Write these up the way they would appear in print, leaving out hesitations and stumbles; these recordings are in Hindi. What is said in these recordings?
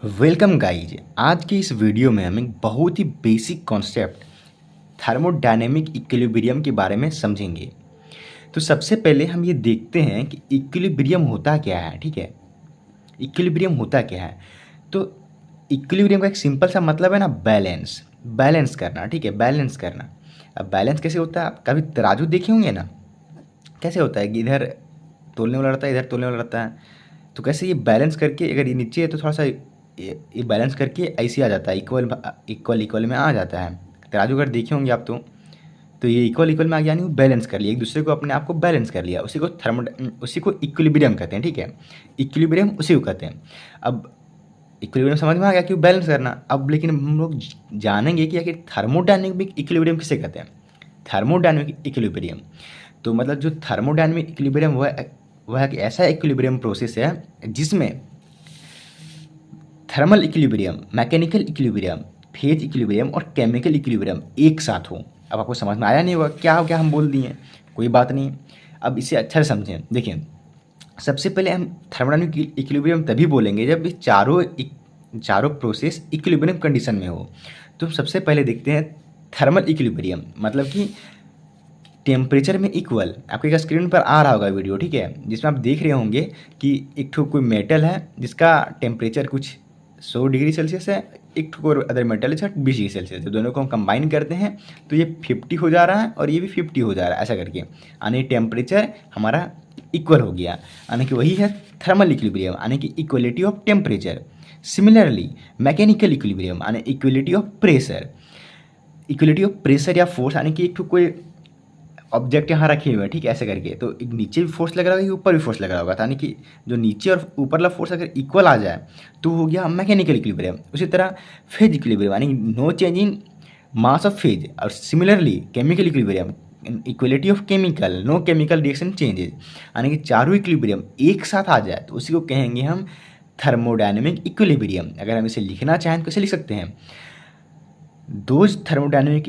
Welcome guys. आज की इस वीडियो में हम एक बहुत ही बेसिक कॉन्सेप्ट थर्मोडायनेमिक इक्विलिब्रियम के बारे में समझेंगे। तो सबसे पहले हम ये देखते हैं कि इक्विलिब्रियम होता क्या है। ठीक है, इक्विलिब्रियम होता क्या है। तो इक्विलिब्रियम का एक सिंपल सा मतलब है ना, बैलेंस बैलेंस करना। ठीक है, बैलेंस करना। अब बैलेंस कैसे होता है, आप कभी तराजू देखे होंगे ना, कैसे होता है कि इधर तोलने वाला रहता है, इधर तोलने वाला रहता है। तो कैसे ये बैलेंस करके, अगर ये नीचे है तो थोड़ा सा ये बैलेंस करके ऐसे आ जाता है, इक्वल इक्वल इक्वल में आ जाता है। तराजू अगर देखे होंगे आप तो ये इक्वल इक्वल में आ गया, यानी वो बैलेंस कर लिया, एक दूसरे को अपने आप को बैलेंस कर लिया। उसी को इक्विलिब्रियम कहते हैं। ठीक है, इक्विलिब्रियम उसी को कहते हैं। अब इक्विलिब्रियम समझ में आ गया कि बैलेंस करना। अब लेकिन हम लोग जानेंगे कि आखिर थर्मोडायनेमिक इक्विलिब्रियम किसे कहते हैं। थर्मोडायनेमिक इक्विलिब्रियम तो मतलब जो थर्मोडायनेमिक इक्विलिब्रियम वह एक ऐसा इक्विलिब्रियम प्रोसेस है जिसमें thermal equilibrium, mechanical equilibrium, phase equilibrium और केमिकल इक्विलिब्रियम एक साथ हो। अब आपको समझ में आया नहीं होगा क्या हो, क्या हम बोल दिए, कोई बात नहीं। अब इसे अच्छा से समझें। देखिए, सबसे पहले हम थर्मोडायनेमिक इक्विलिब्रियम तभी बोलेंगे जब ये चारों प्रोसेस इक्विलिब्रियम कंडीशन में हो। तो सबसे पहले देखते हैं थर्मल इक्विलिब्रियम, मतलब कि टेम्परेचर में इक्वल। आपके स्क्रीन पर आ रहा होगा वीडियो, ठीक है, जिसमें आप देख रहे होंगे कि एक ठो कोई मेटल है जिसका टेम्परेचर कुछ 100 डिग्री सेल्सियस है, एक ठो और अदर मेटल है 20 डिग्री सेल्सियस है। दोनों को हम कंबाइन करते हैं तो ये 50 हो जा रहा है और ये भी 50 हो जा रहा है, ऐसा करके यानी टेम्परेचर हमारा इक्वल हो गया, यानी कि वही है थर्मल इक्विलिब्रियम, यानी कि equality of temperature. Similarly mechanical equilibrium यानी equality of pressure, equality of pressure या फोर्स, यानी कि एक ठो कोई ऑब्जेक्ट यहाँ रखे हुए हैं, ठीक है, ऐसे करके, तो एक नीचे भी फोर्स लग रहा होगा, ऊपर भी फोर्स लग रहा होगा, यानी कि जो नीचे और ऊपर वाला फोर्स अगर इक्वल आ जाए तो हो गया मैकेनिकल इक्विलिब्रियम। उसी तरह फेज इक्विलिब्रियम यानी no change in mass of phase, और similarly chemical equilibrium equality of chemical, no chemical reaction changes, यानी कि चारों इक्विलिब्रियम एक साथ आ जाए तो उसी को कहेंगे हम थर्मोडायनेमिक इक्विलिब्रियम। अगर हम इसे लिखना चाहें तो कैसे लिख सकते हैं, the thermodynamic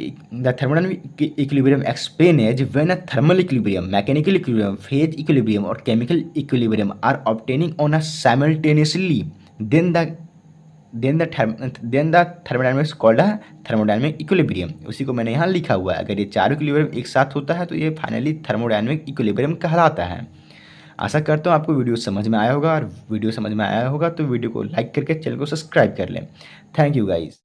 equilibrium explain is when a thermal equilibrium, mechanical equilibrium, phase equilibrium or chemical equilibrium are obtaining on a simultaneously, then the thermodynamics called a thermodynamic equilibrium। उसी को मैंने यहाँ लिखा हुआ है। अगर ये चारों इक्विलिब्रियम एक साथ होता है तो ये फाइनली थर्मोडायनेमिक इक्विलिब्रियम कहलाता है। आशा करता हूँ आपको वीडियो समझ में आया होगा, और वीडियो समझ में आया होगा तो वीडियो को लाइक करके चैनल को सब्सक्राइब कर लें। Thank you guys.